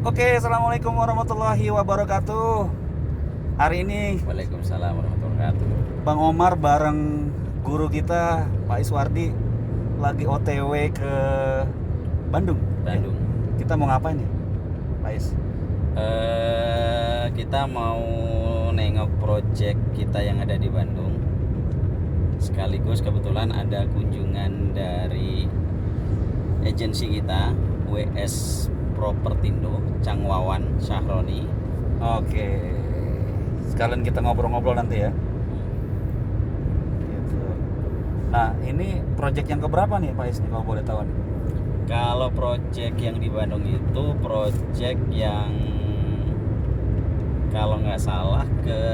Oke, assalamualaikum warahmatullahi wabarakatuh. Hari ini Waalaikumsalam warahmatullahi wabarakatuh. Bang Omar bareng guru kita Pak Iswardi lagi OTW ke Bandung. Bandung. Kita mau ngapain nih, Pak Is? Kita mau nengok project kita yang ada di Bandung. Sekaligus kebetulan ada kunjungan dari agensi kita, WS Propertindo, Cang Wawan Syahroni. Oke. Sekalian kita ngobrol-ngobrol nanti ya. Gitu. Nah, ini project yang keberapa nih, Pak Is nih kalau boleh tahu nih? Kalau project yang di Bandung itu project yang kalau nggak salah ke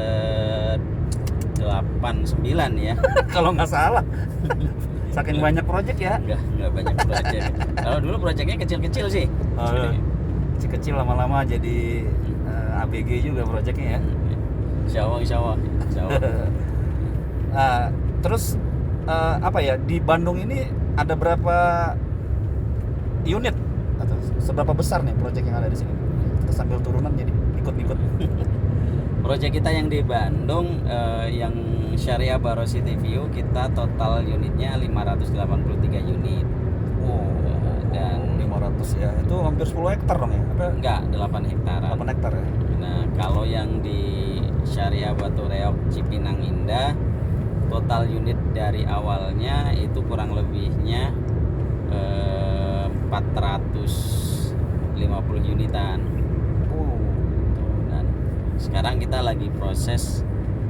89 ya. Kalau nggak salah. Saking banyak project ya. Nggak banyak project. Kalau dulu projectnya kecil-kecil sih. Oh, kecil-kecil lama-lama jadi ABG juga projectnya ya. Insya Allah. Nah, terus apa ya, di Bandung ini ada berapa unit atau seberapa besar nih proyek yang ada di sini? Kita sambil turunan jadi ikut-ikut. Project kita yang di Bandung, yang Syariah Baro City View, kita total unitnya 583 unit. Oh, Dan 500 ya. Itu hampir 10 hektar dong ya? Apa? enggak, 8 hektar. 8 hektar ya. Nah, kalau yang di Syariah Batu Reok Cipinang Indah, total unit dari awalnya itu kurang lebihnya 450 unitan. Dan sekarang kita lagi proses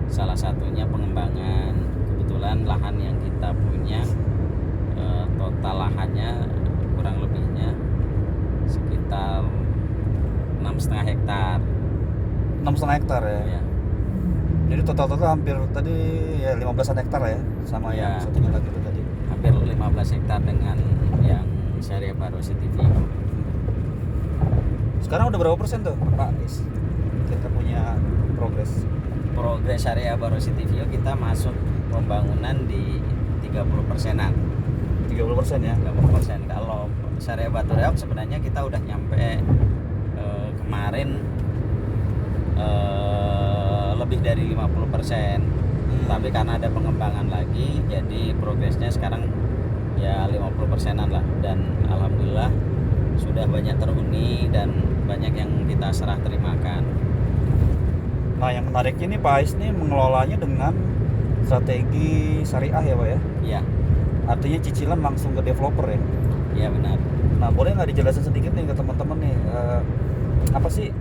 salah satunya pengembangan. Kebetulan lahan yang kita punya, total lahannya kurang lebihnya sekitar 6,5 hektar. 6,5 hektar ya. Ya. Jadi total hampir tadi ya 15-an hektar ya, sama Ya. yang satunya lagi itu tadi. Hampir 15 hektar dengan yang Syariah Baro City View. Sekarang udah berapa persen tuh, Pak Is? Kita punya progres. Progres Syariah Baro City View kita masuk pembangunan di 30%-an. 30% ya. 30%. Kalau Syariah Batu Reok sebenarnya kita udah nyampe kemarin lebih dari 50%. Tapi karena ada pengembangan lagi, jadi progresnya sekarang ya 50%-an lah. Dan alhamdulillah sudah banyak terhuni dan banyak yang kita serah terimakan. Nah, yang menariknya nih Pak Ais nih mengelolanya dengan strategi syariah ya Pak ya. Iya, Artinya cicilan langsung ke developer ya. iya benar. Nah, boleh nggak dijelasin sedikit nih ke teman-teman nih, apa sih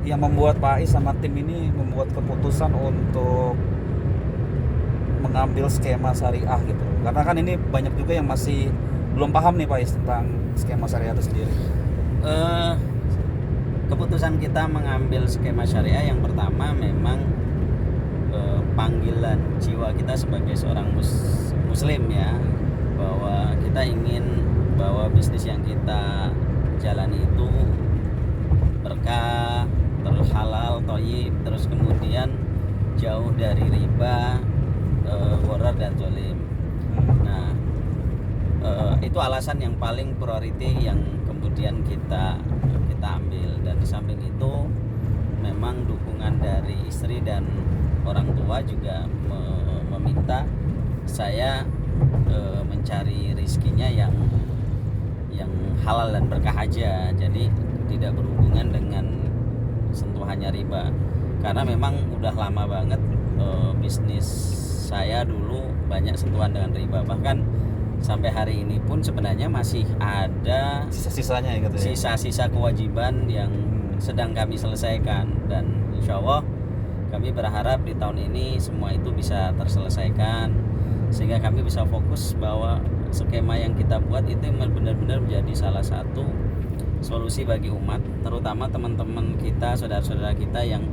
yang membuat Pak Ais sama tim ini membuat keputusan untuk mengambil skema syariah gitu? Karena kan ini banyak juga yang masih belum paham nih Pak Ais tentang skema syariah itu sendiri. Keputusan kita mengambil skema syariah yang pertama memang panggilan jiwa kita sebagai seorang muslim ya, bahwa kita ingin bahwa bisnis yang kita jalani itu berkah, terus halal, thayyib, terus kemudian jauh dari riba, gharar dan zalim. Nah, itu alasan yang paling priority yang kemudian kita ambil. Dan di samping itu memang dukungan dari istri dan orang tua juga meminta saya mencari rizkinya yang halal dan berkah aja, jadi tidak berhubungan dengan sentuhannya riba. Karena memang udah lama banget bisnis saya dulu banyak sentuhan dengan riba, bahkan sampai hari ini pun sebenarnya masih ada Sisa-sisanya ya gitu ya. sisa-sisa kewajiban yang sedang kami selesaikan. Dan insya Allah kami berharap di tahun ini semua itu bisa terselesaikan, sehingga kami bisa fokus bahwa skema yang kita buat itu benar-benar menjadi salah satu solusi bagi umat, terutama teman-teman kita, saudara-saudara kita yang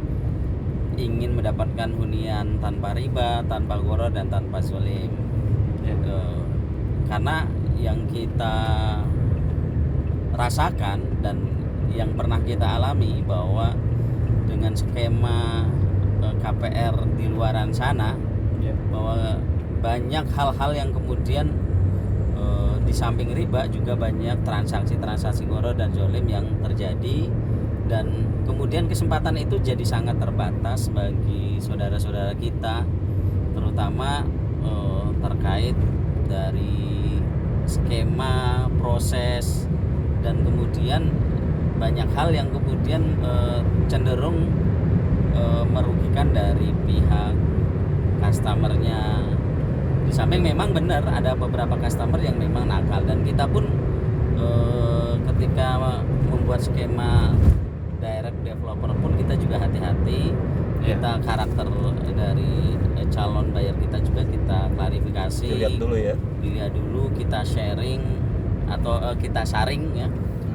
ingin mendapatkan hunian tanpa riba, tanpa gharar dan tanpa zalim. Karena yang kita rasakan dan yang pernah kita alami bahwa dengan skema KPR di luaran sana, bahwa banyak hal-hal yang kemudian di samping riba juga banyak transaksi-transaksi gharar dan zalim yang terjadi Dan kemudian kesempatan itu jadi sangat terbatas bagi saudara-saudara kita, terutama terkait dari skema, proses, dan kemudian banyak hal yang kemudian cenderung merugikan dari pihak customernya. Di samping memang benar ada beberapa customer yang memang nakal, dan kita pun ketika membuat skema direct developer pun kita juga hati-hati. Kita karakter dari calon buyer kita juga kita klarifikasi, dilihat dulu, kita sharing atau kita saring ya,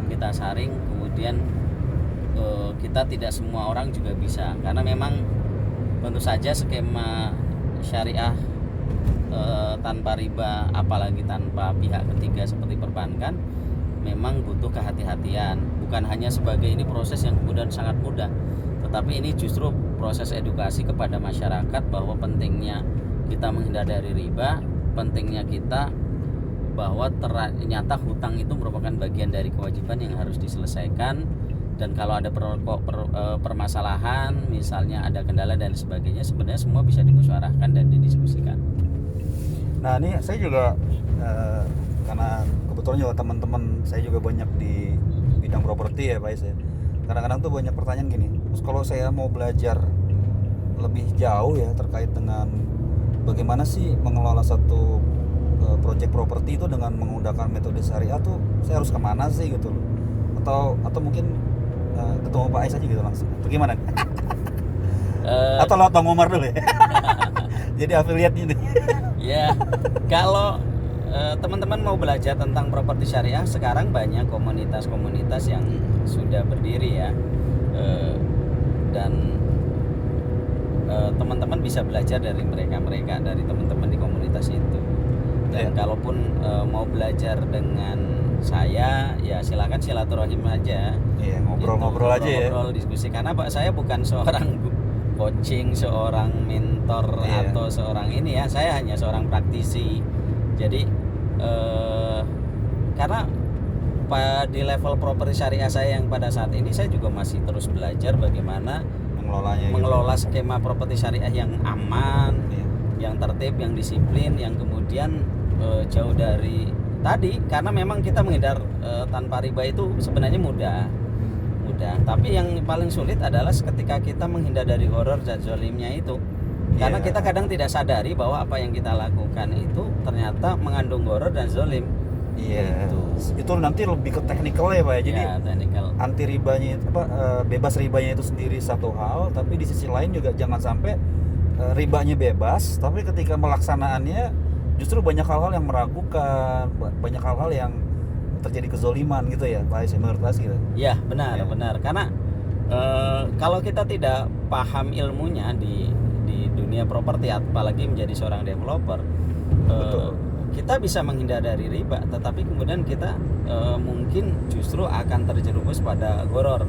kita saring, kemudian kita tidak semua orang juga bisa, karena memang tentu saja skema syariah tanpa riba, apalagi tanpa pihak ketiga seperti perbankan, memang butuh kehati-hatian. Bukan hanya sebagai ini proses yang kemudian sangat mudah, tetapi ini justru proses edukasi kepada masyarakat bahwa pentingnya kita menghindar dari riba, pentingnya kita bahwa ternyata hutang itu merupakan bagian dari kewajiban yang harus diselesaikan, dan kalau ada permasalahan, misalnya ada kendala dan sebagainya, sebenarnya semua bisa dimusyawarahkan dan didiskusikan. Nah ini saya juga karena kebetulan juga teman-teman saya juga banyak di bidang properti ya Pak Is ya. Kadang-kadang tuh banyak pertanyaan gini, terus kalau saya mau belajar lebih jauh ya terkait dengan bagaimana sih mengelola satu project properti itu dengan menggunakan metode syariah tuh, saya harus kemana sih gitu loh, atau mungkin ketemu Pak Ais aja gitu langsung, atau gimana? Atau lewat Bang Umar dulu ya? Jadi affiliate ini. Ya, kalau teman-teman mau belajar tentang properti syariah, sekarang banyak komunitas-komunitas yang sudah berdiri ya, dan teman-teman bisa belajar dari mereka, dari teman-teman di komunitas itu. Dan kalaupun mau belajar dengan saya, ya silakan silaturahim aja. Iya, ngobrol-ngobrol aja ya. Ngobrol, diskusi, karena Pak saya bukan seorang coaching, seorang mentor atau seorang ini ya, saya hanya seorang praktisi. Jadi karena di level properti syariah saya yang pada saat ini, saya juga masih terus belajar bagaimana mengelola skema properti syariah yang aman, yang tertib, yang disiplin, yang kemudian jauh dari tadi, karena memang kita menghindar tanpa riba itu sebenarnya mudah, tapi yang paling sulit adalah ketika kita menghindar dari horor dan zolimnya itu. Karena kita kadang tidak sadari bahwa apa yang kita lakukan itu ternyata mengandung horor dan zolim. Itu nanti lebih ke teknikal ya Pak ya. Jadi anti ribanya bebas ribanya itu sendiri satu hal, tapi di sisi lain juga jangan sampai ribanya bebas, tapi ketika melaksanaannya justru banyak hal-hal yang meragukan, banyak hal-hal yang terjadi kezoliman gitu ya Pak Ais, menurut Pak Ais gitu. Ya benar. Karena kalau kita tidak paham ilmunya di dunia properti, apalagi menjadi seorang developer, kita bisa menghindar dari riba, tetapi kemudian kita mungkin justru akan terjerumus pada goror.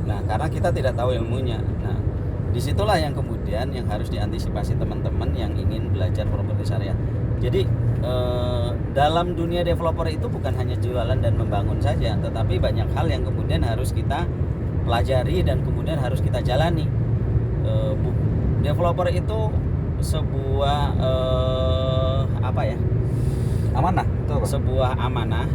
Nah, karena kita tidak tahu ilmunya. Nah, disitulah yang kemudian yang harus diantisipasi teman-teman yang ingin belajar properti syariah. Jadi dalam dunia developer itu bukan hanya jualan dan membangun saja, tetapi banyak hal yang kemudian harus kita pelajari dan kemudian harus kita jalani. Developer itu sebuah amanah, itu apa? Sebuah amanah,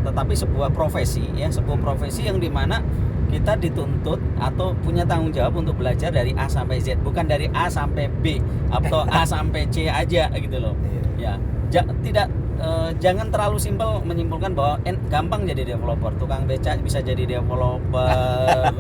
tetapi sebuah profesi ya, sebuah profesi yang dimana kita dituntut atau punya tanggung jawab untuk belajar dari A sampai Z, bukan dari A sampai B atau A sampai C aja gitu loh. Ya, jangan terlalu simpel menyimpulkan bahwa gampang jadi developer. Tukang becak bisa jadi developer,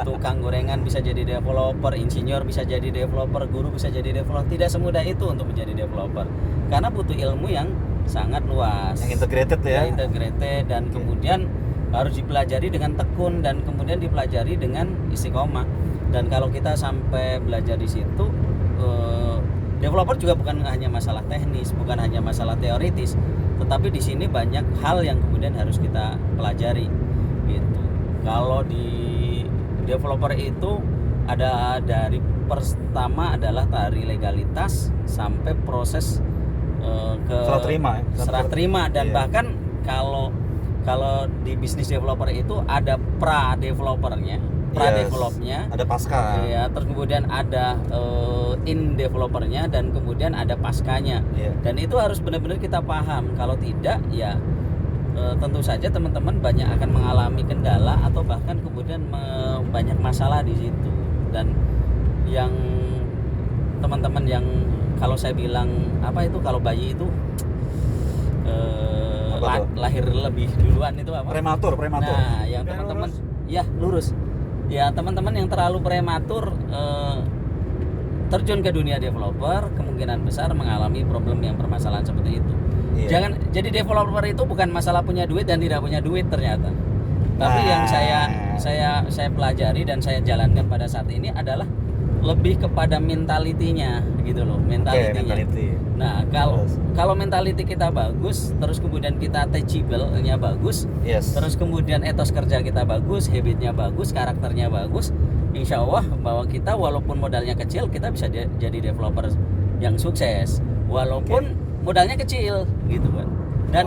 tukang gorengan bisa jadi developer, insinyur bisa jadi developer, guru bisa jadi developer. Tidak semudah itu untuk menjadi developer, karena butuh ilmu yang sangat luas, yang integrated ya. Integrated, dan kemudian harus dipelajari dengan tekun dan kemudian dipelajari dengan istiqomah. Dan kalau kita sampai belajar di situ, developer juga bukan hanya masalah teknis, bukan hanya masalah teoritis, tetapi di sini banyak hal yang kemudian harus kita pelajari gitu. Kalau di developer itu ada dari pertama adalah dari legalitas sampai proses ke serah terima dan bahkan kalau di bisnis developer itu ada pra developernya, pra-developnya, ada pasca. ya, terus kemudian ada in developernya, dan kemudian ada paskanya. Iya. Dan itu harus benar-benar kita paham. Kalau tidak, ya tentu saja teman-teman banyak akan mengalami kendala atau bahkan kemudian banyak masalah di situ. Dan yang teman-teman yang kalau saya bilang apa itu, kalau bayi itu lahir lebih duluan itu apa? Prematur. Nah, yang teman-teman ya lurus. Ya, teman-teman yang terlalu prematur terjun ke dunia developer kemungkinan besar mengalami problem yang permasalahan seperti itu. Iya. Jangan jadi developer itu bukan masalah punya duit dan tidak punya duit ternyata. Tapi yang saya pelajari dan saya jalankan pada saat ini adalah lebih kepada mentalitinya gitu loh, mentalitinya. Mentality. Nah, kalau mentality kita bagus, terus kemudian kita teachable-nya bagus, Yes. terus kemudian etos kerja kita bagus, habitnya bagus, karakternya bagus, insya Allah bahwa kita walaupun modalnya kecil kita bisa jadi developer yang sukses, walaupun modalnya kecil gitu kan. Dan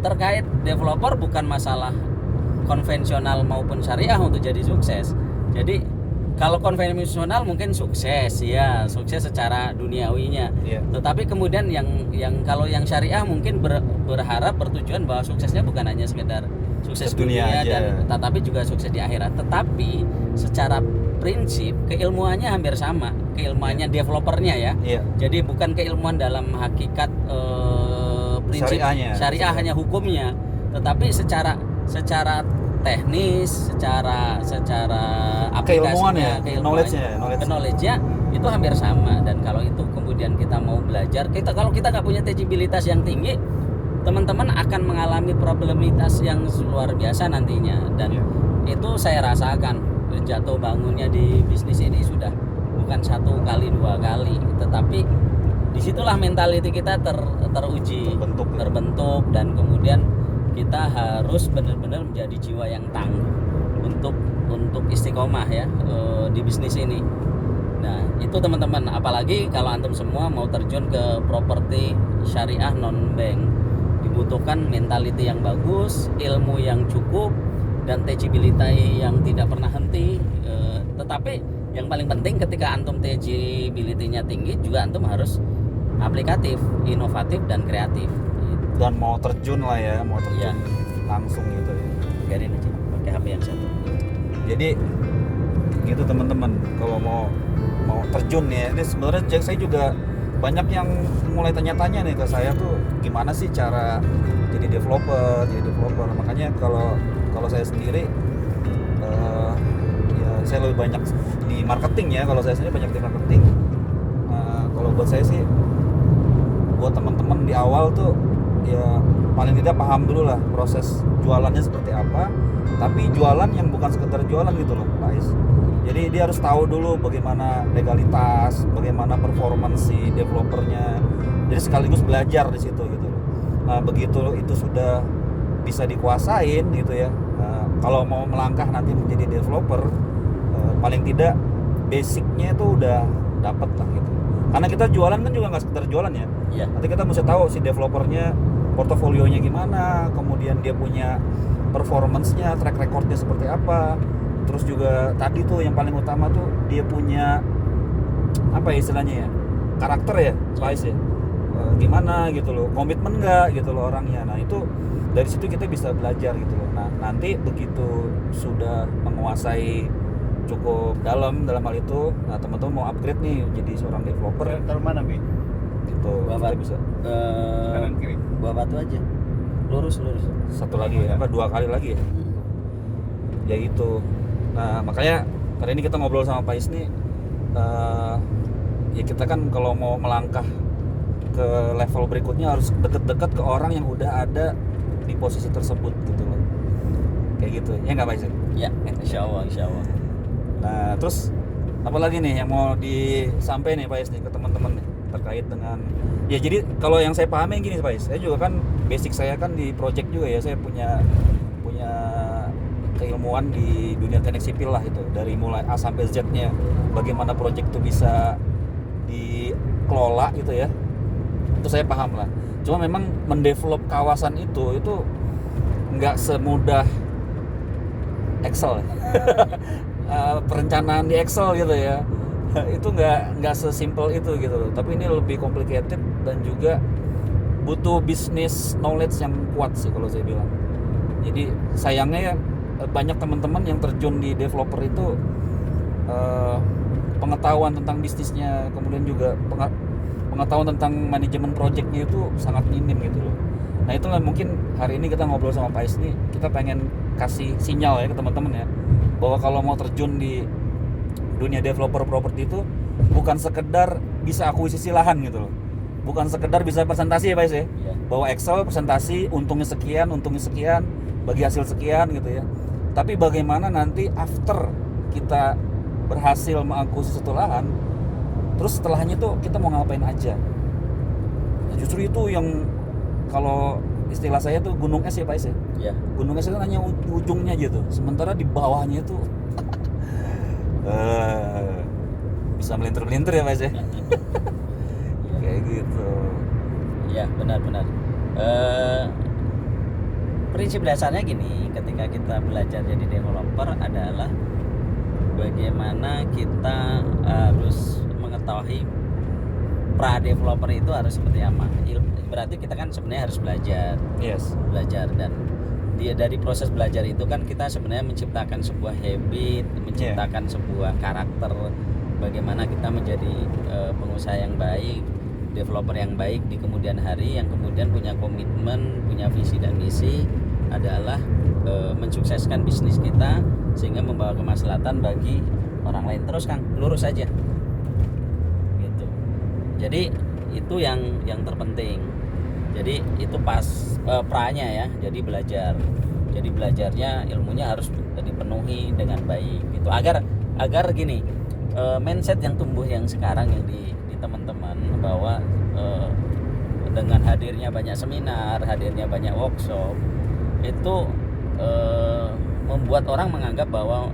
terkait developer bukan masalah konvensional maupun syariah untuk jadi sukses. Jadi kalau konvensional mungkin sukses ya, sukses secara duniawinya. Iya. Tetapi kemudian yang kalau yang syariah mungkin berharap bertujuan bahwa suksesnya bukan hanya sekedar sukses dunia dan tetapi juga sukses di akhirat. Tetapi secara prinsip keilmuannya hampir sama, keilmuannya developernya ya. Iya. Jadi bukan keilmuan dalam hakikat prinsip syariah hanya hukumnya, tetapi secara teknis, secara aplikasinya, knowledge-nya itu hampir sama. Dan kalau itu kemudian kita mau belajar, kalau kita nggak punya teachabilitas yang tinggi, teman-teman akan mengalami problemitas yang luar biasa nantinya. Dan itu saya rasakan jatuh bangunnya di bisnis ini sudah bukan 1 kali 2 kali, tetapi disitulah mentality kita teruji, terbentuk, dan kemudian kita harus benar-benar menjadi jiwa yang tangguh untuk istiqomah ya di bisnis ini. Nah, itu teman-teman, apalagi kalau antum semua mau terjun ke properti syariah non bank, dibutuhkan mentality yang bagus, ilmu yang cukup, dan teachability yang tidak pernah henti. Tetapi yang paling penting ketika antum teachability-nya tinggi, juga antum harus aplikatif, inovatif, dan kreatif. Dan mau terjun lah ya, langsung gitu ya. Biarin aja pakai HP yang satu. Jadi gitu teman-teman, kalau mau terjun ya, ini sebenarnya saya juga banyak yang mulai tanya-tanya nih ke saya tuh, gimana sih cara jadi developer. Makanya kalau saya sendiri ya saya lebih banyak di marketing ya. Kalau saya sendiri banyak di marketing. Kalau buat saya sih, buat teman-teman di awal tuh ya paling tidak paham dulu lah proses jualannya seperti apa, tapi jualan yang bukan sekedar jualan gitu loh Pak Is. Jadi dia harus tahu dulu bagaimana legalitas, bagaimana performance si developernya, jadi sekaligus belajar di situ gitu loh. Nah begitu itu sudah bisa dikuasain gitu ya, kalau mau melangkah nanti menjadi developer, paling tidak basicnya itu udah dapat lah gitu. Karena kita jualan kan juga nggak sekedar jualan ya. Nanti kita mesti tahu si developernya portofolionya gimana, kemudian dia punya performance-nya, track record-nya seperti apa. Terus juga tadi tuh yang paling utama tuh dia punya apa ya istilahnya ya, karakter ya, Pak ya. Gimana gitu loh, komitmen nggak gitu loh orangnya. Nah itu dari situ kita bisa belajar gitu loh. Nah nanti begitu sudah menguasai cukup dalam hal itu, nah teman-teman mau upgrade nih jadi seorang developer. Taruh mana Bi? Gitu, Bapak bisa. Kanan kiri. Bapak tuh aja. Lurus. Satu lagi ya, 2 kali lagi ya. Ya gitu. Nah makanya hari ini kita ngobrol sama Pak Is nih, ya kita kan kalau mau melangkah ke level berikutnya harus deket-deket ke orang yang udah ada di posisi tersebut gitu loh. Kayak gitu, ya nggak Pak Is? Ya, insya Allah. Nah terus apa lagi nih yang mau disampaikan nih Pak Is nih ke teman-teman nih terkait dengan, ya jadi kalau yang saya pahami gini Pak Is, saya juga kan basic saya kan di project juga ya, saya punya keilmuan di dunia teknik sipil lah itu, dari mulai A sampai Z-nya bagaimana project itu bisa dikelola gitu ya, itu saya paham lah. Cuma memang mendevelop kawasan itu nggak semudah Excel perencanaan di Excel gitu ya. Itu nggak sesimpel itu gitu loh. Tapi ini lebih complicated dan juga butuh business knowledge yang kuat sih kalau saya bilang. Jadi sayangnya ya banyak teman-teman yang terjun di developer itu pengetahuan tentang bisnisnya, kemudian juga pengetahuan tentang manajemen projectnya itu sangat minim gitu loh. Nah itulah mungkin hari ini kita ngobrol sama Pak Is nih, kita pengen kasih sinyal ya ke teman-teman ya, bahwa kalau mau terjun di dunia developer properti itu bukan sekedar bisa akuisisi lahan gitu loh, bukan sekedar bisa presentasi ya Pak Is ya, bawa Excel presentasi untungnya sekian, bagi hasil sekian gitu ya. Tapi bagaimana nanti after kita berhasil mengakuisisi satu lahan, terus setelahnya tuh kita mau ngapain aja. Nah, justru itu yang kalau istilah saya tuh gunung es ya Pak Is ya. Iya. Gunung es itu hanya ujungnya aja tuh, sementara di bawahnya itu bisa melintir-melintir ya Pak Is ya. Kayak gitu. Iya, benar-benar. Prinsip dasarnya gini, ketika kita belajar jadi developer adalah bagaimana kita harus mengetahui pra developer itu harus seperti apa. Berarti kita kan sebenarnya harus belajar. Yes. Belajar, dan dari proses belajar itu kan kita sebenarnya menciptakan sebuah habit, menciptakan sebuah karakter, bagaimana kita menjadi pengusaha yang baik, developer yang baik di kemudian hari, yang kemudian punya komitmen, punya visi dan misi adalah mensukseskan bisnis kita sehingga membawa kemaslahatan bagi orang lain. Terus Kang, lurus aja gitu. Jadi itu yang terpenting. Jadi itu pas pranya ya. Jadi belajarnya ilmunya harus dipenuhi dengan baik gitu. Agar gini, mindset yang tumbuh yang sekarang yang di teman-teman, bahwa dengan hadirnya banyak seminar, hadirnya banyak workshop, itu membuat orang menganggap bahwa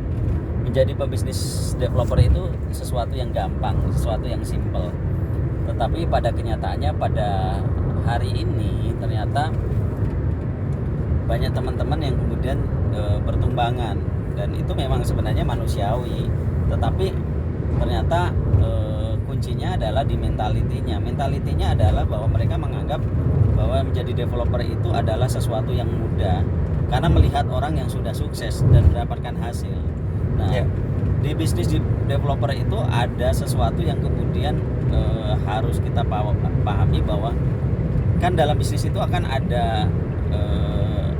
menjadi pebisnis developer itu sesuatu yang gampang, sesuatu yang simple. Tetapi pada kenyataannya pada hari ini ternyata banyak teman-teman yang kemudian bertumbangan, dan itu memang sebenarnya manusiawi. Tetapi ternyata kuncinya adalah di mentalitinya. Mentalitinya adalah bahwa mereka menganggap bahwa menjadi developer itu adalah sesuatu yang mudah karena melihat orang yang sudah sukses dan mendapatkan hasil. Nah, di bisnis developer itu ada sesuatu yang kemudian harus kita pahami, bahwa kan dalam bisnis itu akan ada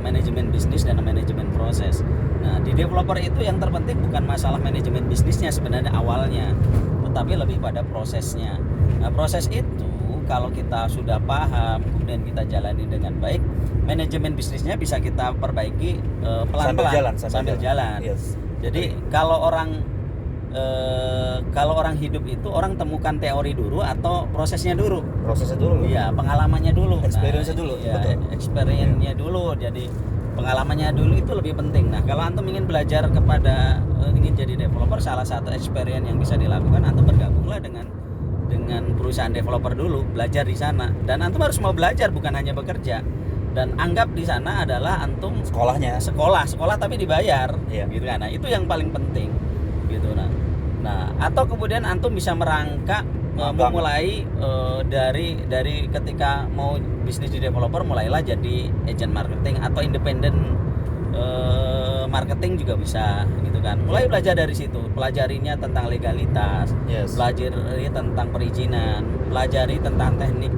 manajemen bisnis dan manajemen proses. Nah, di developer itu yang terpenting bukan masalah manajemen bisnisnya sebenarnya awalnya, tetapi lebih pada prosesnya. Nah, proses itu kalau kita sudah paham, kemudian kita jalani dengan baik, manajemen bisnisnya bisa kita perbaiki pelan-pelan sambil jalan. Yes. Jadi kalau orang hidup itu orang temukan teori dulu atau prosesnya dulu. Prosesnya dulu. Iya, pengalamannya dulu. Experience-nya dulu. Iya, Betul. experience-nya dulu. Jadi pengalamannya dulu itu lebih penting. Nah, kalau antum ingin belajar kepada ingin jadi developer, salah satu experience yang bisa dilakukan, antum bergabunglah dengan perusahaan developer dulu, belajar di sana. Dan antum harus mau belajar, bukan hanya bekerja. Dan anggap di sana adalah antum Sekolahnya. sekolah tapi dibayar. Iya. Gitu kan. Nah, itu yang paling penting. Gitu Nah, atau kemudian antum bisa merangkak memulai dari ketika mau bisnis di developer, mulailah jadi agent marketing atau independent marketing juga bisa gitu kan. Mulai belajar dari situ, pelajarinya tentang legalitas, pelajari tentang perizinan, pelajari tentang teknik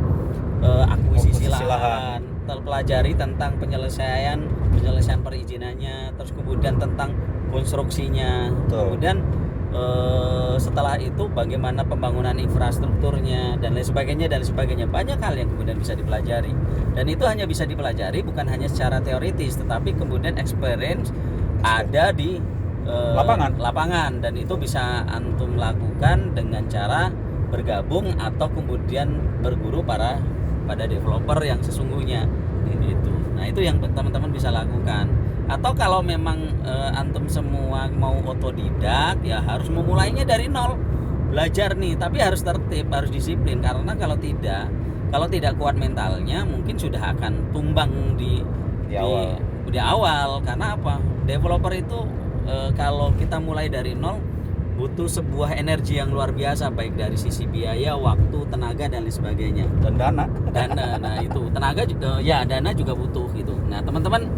akuisisi lahan, pelajari tentang penyelesaian perizinannya, terus kemudian tentang konstruksinya. Kemudian setelah itu bagaimana pembangunan infrastrukturnya dan lain sebagainya, banyak hal yang kemudian bisa dipelajari, dan itu hanya bisa dipelajari bukan hanya secara teoritis, tetapi kemudian experience ada di lapangan, dan itu bisa antum lakukan dengan cara bergabung atau kemudian berguru pada developer yang sesungguhnya gitu. Nah, itu yang teman-teman bisa lakukan. Atau kalau memang antum semua mau otodidak, ya harus memulainya dari nol, belajar nih, tapi harus tertib, harus disiplin, karena kalau tidak kuat mentalnya mungkin sudah akan tumbang di awal. Karena apa? Developer itu kalau kita mulai dari nol butuh sebuah energi yang luar biasa, baik dari sisi biaya, waktu, tenaga dan lain sebagainya. Dan dana. Nah itu tenaga juga, ya dana juga butuh gitu. Nah teman-teman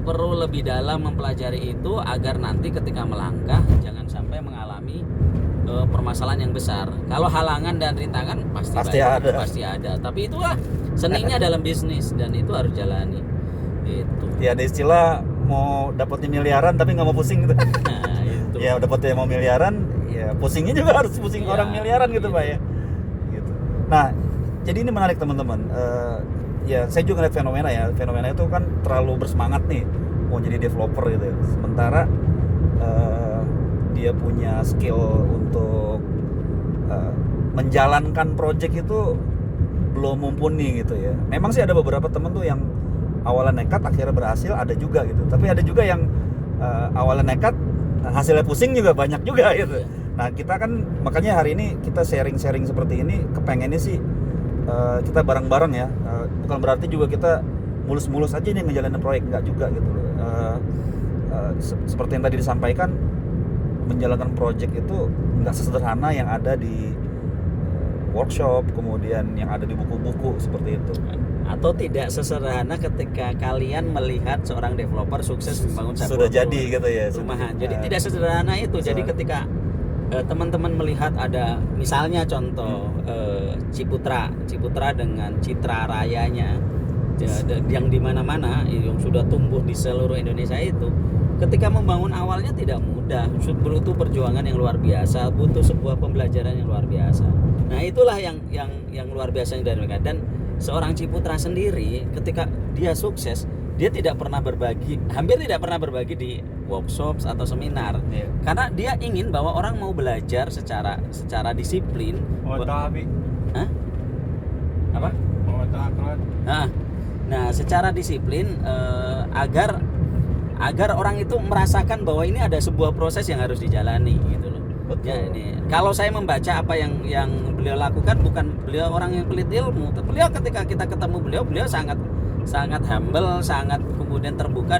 perlu lebih dalam mempelajari itu agar nanti ketika melangkah jangan sampai mengalami permasalahan yang besar. Kalau halangan dan rintangan pasti ada. Tapi itulah seninya dalam bisnis dan itu harus jalani. Itu. Ya ada istilah mau dapetin miliaran tapi nggak mau pusing gitu. Nah, itu. Ya dapetnya mau miliaran, ya pusingnya juga harus pusing Ya, orang miliaran gitu gitu. Pak ya. Gitu. Nah, jadi ini menarik teman-teman. Ya saya juga ngeliat fenomena itu kan terlalu bersemangat nih mau jadi developer gitu ya. Sementara dia punya skill untuk menjalankan project itu belum mumpuni gitu ya. Memang sih ada beberapa temen tuh yang awalnya nekat akhirnya berhasil, ada juga gitu. Tapi ada juga yang awalnya nekat hasilnya pusing juga banyak juga gitu. Nah kita kan makanya hari ini kita sharing-sharing seperti ini kepengennya sih kita bareng-bareng ya. Bukan berarti juga kita mulus-mulus aja nih ngejalanin proyek, enggak juga gitu. Seperti yang tadi disampaikan, menjalankan proyek itu nggak sesederhana yang ada di workshop, kemudian yang ada di buku-buku seperti itu. Atau tidak sesederhana ketika kalian melihat seorang developer sukses membangun satu Sudah jadi gitu ya. rumahan. Jadi tidak sederhana itu. Jadi ketika teman-teman melihat ada misalnya contoh Ciputra dengan Citra Rayanya yang di mana-mana yang sudah tumbuh di seluruh Indonesia itu, ketika membangun awalnya tidak mudah, butuh perjuangan yang luar biasa, butuh sebuah pembelajaran yang luar biasa. Nah itulah yang luar biasa dari mereka. Dan seorang Ciputra sendiri ketika dia sukses, dia hampir tidak pernah berbagi di workshop atau seminar. Iya. Karena dia ingin bahwa orang mau belajar secara disiplin. Hah? Apa? Nah, secara disiplin agar orang itu merasakan bahwa ini ada sebuah proses yang harus dijalani gitu loh. Betul. Ya, ini kalau saya membaca apa yang beliau lakukan, bukan beliau orang yang pelit ilmu. Beliau ketika kita ketemu beliau sangat humble, sangat kemudian terbuka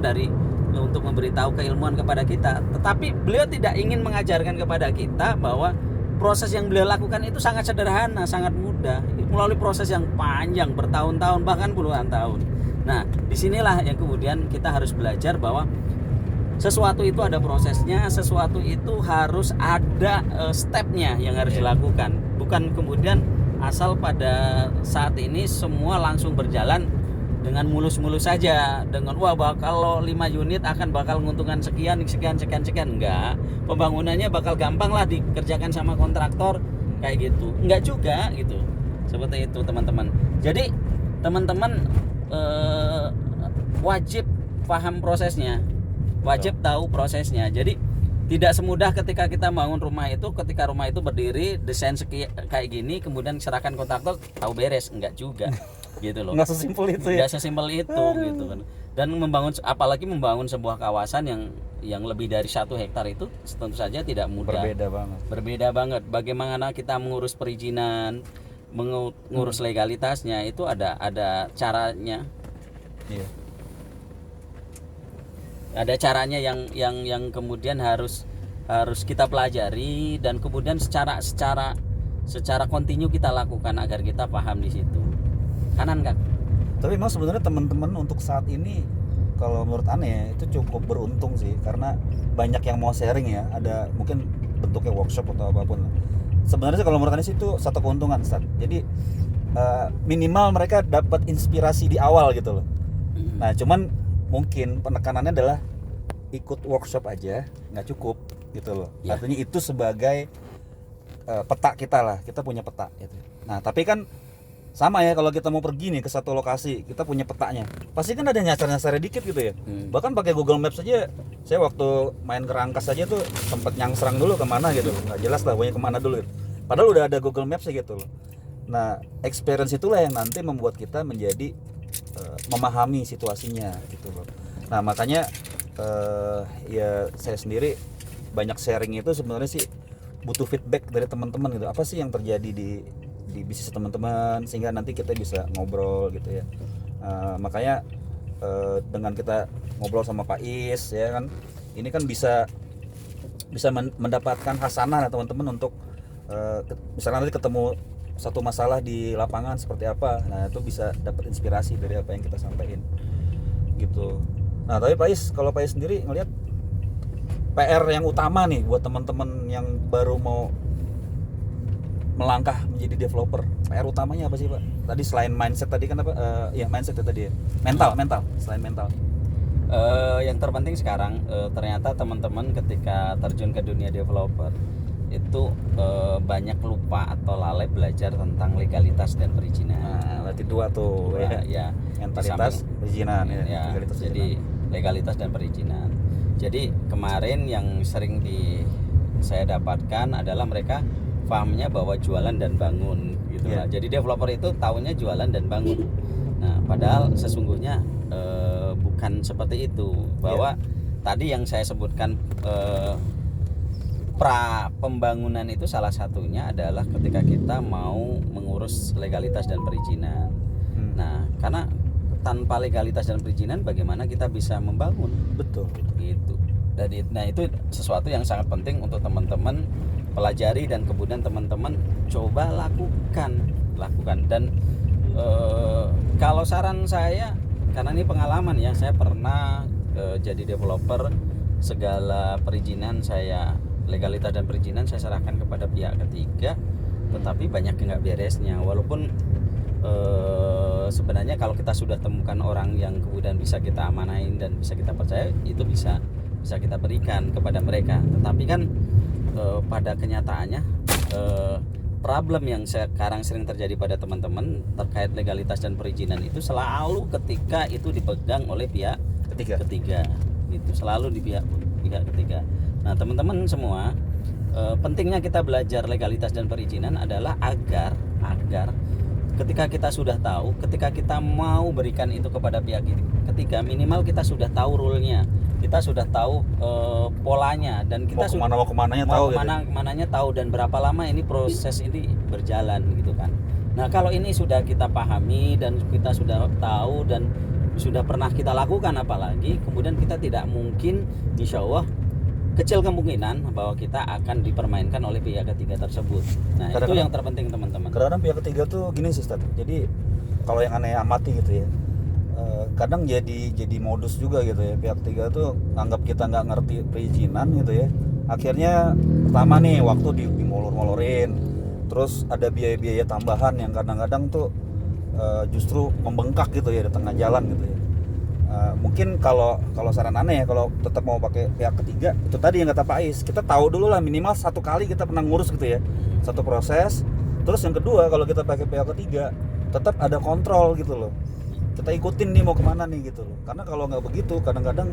untuk memberitahu keilmuan kepada kita. Tetapi beliau tidak ingin mengajarkan kepada kita bahwa proses yang beliau lakukan itu sangat sederhana, sangat mudah, melalui proses yang panjang bertahun-tahun bahkan puluhan tahun. Nah, disinilah yang kemudian kita harus belajar bahwa sesuatu itu ada prosesnya, sesuatu itu harus ada stepnya yang harus dilakukan. Bukan kemudian asal pada saat ini semua langsung berjalan dengan mulus-mulus saja, dengan kalau 5 unit bakal menguntungkan sekian, enggak. Pembangunannya bakal gampang lah dikerjakan sama kontraktor kayak gitu. Enggak juga gitu. Seperti itu teman-teman. Jadi teman-teman wajib paham prosesnya, wajib tahu prosesnya. Jadi tidak semudah ketika kita bangun rumah itu, ketika rumah itu berdiri desain kayak gini kemudian serahkan kontraktor tahu beres, enggak juga gitu loh. Nggak sesimpel itu ya. Nggak sesimpel itu gitu kan. Dan apalagi membangun sebuah kawasan yang lebih dari 1 hektar itu tentu saja tidak mudah. Berbeda banget. Bagaimana kita mengurus perizinan, mengurus legalitasnya itu ada caranya. Iya. Ada caranya yang kemudian harus kita pelajari dan kemudian secara kontinu kita lakukan agar kita paham di situ. Kanan Kak. Tapi memang sebenarnya teman-teman untuk saat ini kalau menurut aneh itu cukup beruntung sih, karena banyak yang mau sharing ya, ada mungkin bentuknya workshop atau apapun. Sebenarnya kalau menurut aneh sih itu satu keuntungan, Ustaz. Jadi minimal mereka dapat inspirasi di awal gitu loh. Nah cuman mungkin penekanannya adalah ikut workshop aja nggak cukup gitu loh. Ya. Artinya itu sebagai peta kita lah, kita punya peta gitu. Nah tapi kan sama ya, kalau kita mau pergi nih ke satu lokasi, kita punya petanya, pasti kan ada nyasar-nyasarnya dikit gitu ya. Bahkan pakai Google Maps aja, saya waktu main ke Rangkas aja tuh sempat nyangsrang dulu kemana gitu, nggak jelas lah pokoknya kemana dulu gitu. Padahal udah ada Google Maps gitu loh. Nah experience itulah yang nanti membuat kita menjadi memahami situasinya gitu loh. Nah makanya ya saya sendiri banyak sharing itu sebenarnya sih butuh feedback dari teman-teman gitu. Apa sih yang terjadi di bisnis teman-teman, sehingga nanti kita bisa ngobrol gitu ya. Makanya dengan kita ngobrol sama Pak Is ya kan, ini kan bisa mendapatkan hasanah ya teman-teman untuk misalnya nanti ketemu satu masalah di lapangan seperti apa, nah itu bisa dapat inspirasi dari apa yang kita sampaikan gitu. Nah tapi Pak Is, kalau Pak Is sendiri ngelihat PR yang utama nih buat teman-teman yang baru mau melangkah menjadi developer, PR utamanya apa sih Pak? Tadi selain mindset tadi kan apa? Ya mindset tadi ya. Mental, selain mental. Yang terpenting sekarang ternyata teman-teman ketika terjun ke dunia developer itu banyak lupa atau lalai belajar tentang legalitas dan perizinan. Nah, berarti dua tuh ya. Mentalitas, perizinan Ya, legalitas, jadi legalitas dan perizinan. Jadi kemarin yang sering saya dapatkan adalah mereka pahamnya bahwa jualan dan bangun gitu lah. Jadi developer itu taunya jualan dan bangun. Nah, padahal sesungguhnya bukan seperti itu. Bahwa tadi yang saya sebutkan pra pembangunan itu salah satunya adalah ketika kita mau mengurus legalitas dan perizinan. Nah, karena tanpa legalitas dan perizinan bagaimana kita bisa membangun? Betul. Gitu. Nah, itu sesuatu yang sangat penting untuk teman-teman pelajari dan kemudian teman-teman coba lakukan. Dan kalau saran saya, karena ini pengalaman ya, saya pernah jadi developer, segala perizinan saya, legalitas dan perizinan saya serahkan kepada pihak ketiga, tetapi banyak yang nggak beresnya. Walaupun sebenarnya kalau kita sudah temukan orang yang kemudian bisa kita amanain dan bisa kita percaya, itu bisa kita berikan kepada mereka. Tetapi kan pada kenyataannya problem yang sekarang sering terjadi pada teman-teman terkait legalitas dan perizinan itu selalu ketika itu dipegang oleh pihak ketiga gitu, selalu di pihak ketiga. Nah, teman-teman semua, pentingnya kita belajar legalitas dan perizinan adalah agar ketika kita sudah tahu, ketika kita mau berikan itu kepada pihak ketiga, minimal kita sudah tahu rule-nya, kita sudah tahu polanya, dan kita mau kemananya tahu, dan berapa lama ini proses ini berjalan gitu kan. Nah, kalau ini sudah kita pahami dan kita sudah tahu dan sudah pernah kita lakukan, apalagi kemudian kita tidak mungkin, insya Allah kecil kemungkinan bahwa kita akan dipermainkan oleh pihak ketiga tersebut. Nah, itu yang terpenting teman-teman. Kadang-kadang pihak ketiga tuh gini sih Ustaz. Jadi kalau yang aneh amati gitu ya, kadang jadi modus juga gitu ya. Pihak ketiga tuh anggap kita nggak ngerti perizinan gitu ya. Akhirnya pertama nih waktu dimolor-molorin, terus ada biaya-biaya tambahan yang kadang-kadang tuh justru membengkak gitu ya di tengah jalan gitu ya. Mungkin kalau saran aneh ya, kalau tetap mau pakai pihak ketiga, itu tadi yang kata Pak Is, kita tahu dulu lah minimal satu kali kita pernah ngurus gitu ya, satu proses. Terus yang kedua, kalau kita pakai pihak ketiga tetap ada kontrol gitu loh, kita ikutin nih mau kemana nih gitu loh. Karena kalau nggak begitu kadang-kadang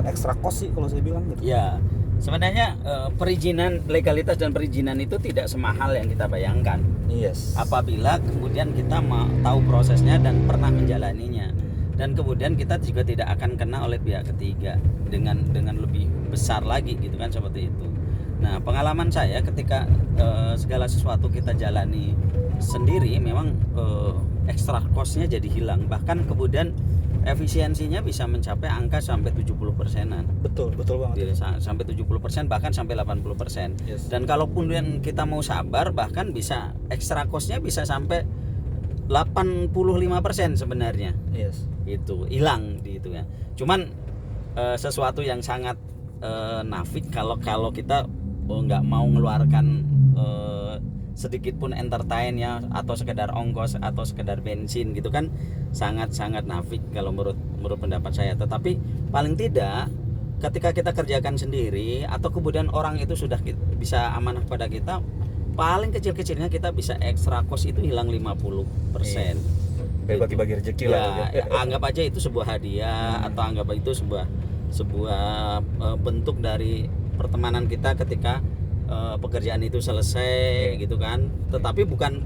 ekstra cost sih kalau saya bilang gitu. Ya, sebenarnya perizinan, legalitas dan perizinan itu tidak semahal yang kita bayangkan. Yes. Apabila kemudian kita mau tahu prosesnya dan pernah menjalaninya. Dan kemudian kita juga tidak akan kena oleh pihak ketiga dengan lebih besar lagi gitu kan, seperti itu. Nah, pengalaman saya ketika segala sesuatu kita jalani sendiri, memang extra cost-nya jadi hilang, bahkan kemudian efisiensinya bisa mencapai angka sampai 70%-an. Betul banget. Sampai 70%, bahkan sampai 80%. Yes. Dan kalaupun kita mau sabar, bahkan bisa extra cost-nya bisa sampai 85% sebenarnya. Yes. Itu hilang di itu ya. Cuman sesuatu yang sangat nafik kalau kita nggak mau mengeluarkan sedikit pun entertain ya, atau sekedar ongkos atau sekedar bensin gitu kan, sangat nafik kalau menurut pendapat saya. Tetapi paling tidak ketika kita kerjakan sendiri atau kemudian orang itu sudah bisa amanah pada kita, paling kecil-kecilnya kita bisa extra cost itu hilang 50%. Bagi-bagi rezeki lah. Anggap aja itu sebuah hadiah, atau anggap itu sebuah bentuk dari pertemanan kita ketika pekerjaan itu selesai gitu kan. Tetapi bukan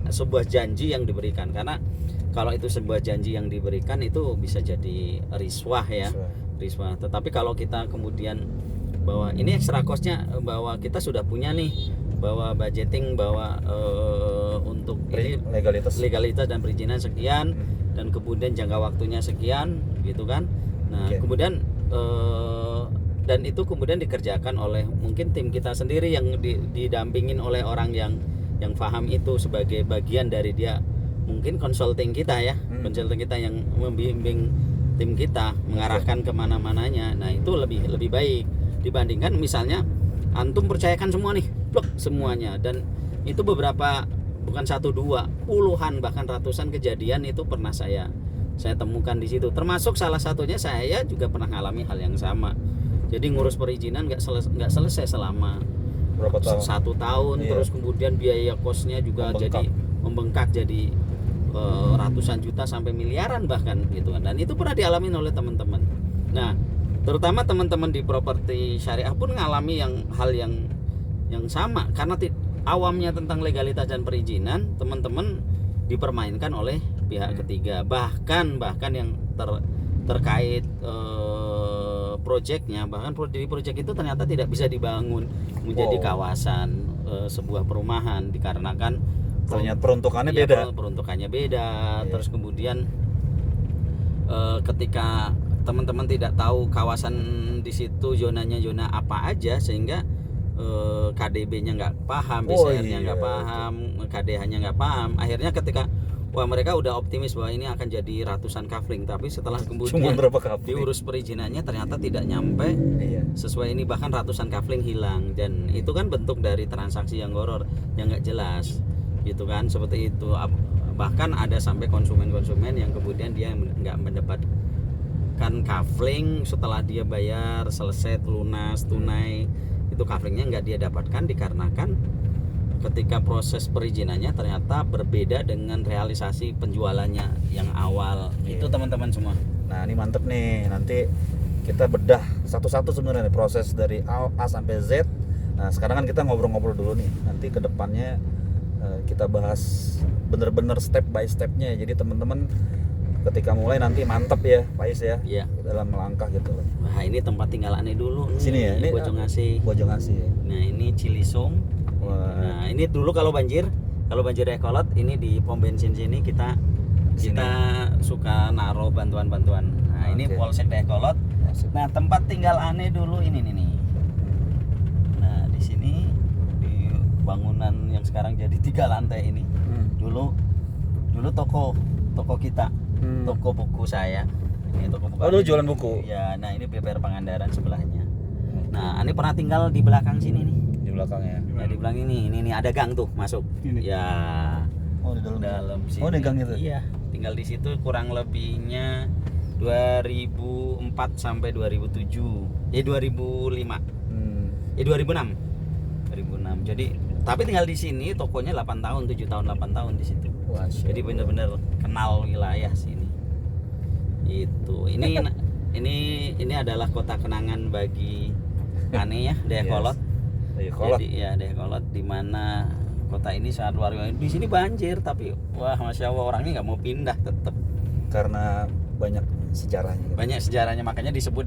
sebuah janji yang diberikan, karena kalau itu sebuah janji yang diberikan itu bisa jadi riswah ya. Riswah. Tetapi kalau kita kemudian bahwa ini extra cost-nya, bahwa kita sudah punya nih bahwa budgeting, bahwa untuk ini legalitas dan perizinan sekian, dan kemudian jangka waktunya sekian, gitu kan. Nah, Oke. kemudian dan itu kemudian dikerjakan oleh mungkin tim kita sendiri yang didampingin oleh orang yang paham itu sebagai bagian dari dia, mungkin consulting kita ya, consulting kita yang membimbing tim kita, mengarahkan kemana-mananya. Nah, itu lebih baik dibandingkan misalnya antum percayakan semua nih, blok semuanya, dan itu beberapa, bukan 1 2, puluhan bahkan ratusan kejadian itu pernah saya temukan di situ. Termasuk salah satunya saya juga pernah ngalami hal yang sama. Jadi ngurus perizinan nggak selesai selama berapa tahun? 1 tahun, Iya. terus kemudian biaya kosnya juga membengkak jadi ratusan juta sampai miliaran bahkan gitu kan. Dan itu pernah dialami oleh teman-teman. Nah, terutama teman-teman di properti syariah pun ngalami hal yang sama, karena awamnya tentang legalitas dan perizinan, teman-teman dipermainkan oleh pihak ketiga. Bahkan yang terkait proyeknya, bahkan di proyek itu ternyata tidak bisa dibangun menjadi kawasan sebuah perumahan dikarenakan Ternyata peruntukannya beda. Iya. Terus kemudian ketika teman-teman tidak tahu kawasan di situ zonanya zona apa aja, sehingga KDB-nya nggak paham, BCR-nya nggak paham, KDH-nya nggak paham. Akhirnya ketika mereka udah optimis bahwa ini akan jadi ratusan kafling, tapi setelah kemudian diurus perizinannya ternyata tidak nyampe sesuai ini, bahkan ratusan kafling hilang. Dan itu kan bentuk dari transaksi yang goror, yang nggak jelas gitu kan, seperti itu. Bahkan ada sampai konsumen yang kemudian dia nggak mendapatkan kafling setelah dia bayar selesai lunas tunai, itu kaflingnya nggak dia dapatkan dikarenakan ketika proses perizinannya ternyata berbeda dengan realisasi penjualannya yang awal. Itu teman-teman semua. Nah, ini mantep nih, nanti kita bedah satu-satu sebenarnya proses dari A sampai Z. Nah, sekarang kan kita ngobrol-ngobrol dulu nih, nanti ke depannya kita bahas bener-bener step by stepnya. Jadi teman-teman ketika mulai nanti mantep ya Pak Is ya, dalam melangkah gitu loh. Wah, ini tempat tinggal aneh dulu nih. Sini ya, ini Bojong-Asih. Nah, ini Cilisung. Nah, ini dulu kalau banjir Dayakolot, ini di pom bensin sini kita suka naruh bantuan-bantuan. Nah, ini Polsek Dayakolot. Nah, tempat tinggal aneh dulu ini nih. Nah, di sini di bangunan yang sekarang jadi 3 lantai ini. Dulu toko kita, toko buku saya. Ini toko buku. Oh, lu jualan buku? Ya, nah ini BPR Pangandaran sebelahnya. Nah, ini pernah tinggal di belakang sini nih. Di belakangnya. Ya, di belakang ini ada gang tuh masuk. Ini. Ya. Oh, di dalam sini. Oh, di gang itu. Iya, tinggal di situ kurang lebihnya 2004 sampai 2007. 2005. 2006. Jadi tapi tinggal di sini, tokonya 8 tahun, 7 tahun, 8 tahun di situ. Wah, jadi benar-benar kenal wilayah sini. Itu. Ini adalah kota kenangan bagi Ane ya, Dayakolot. Jadi ya Dayakolot, di mana kota ini sangat luar biasa. Di sini banjir tapi wah, masya Allah, orangnya nggak mau pindah tetap. Karena banyak sejarahnya. Banyak sejarahnya, makanya disebut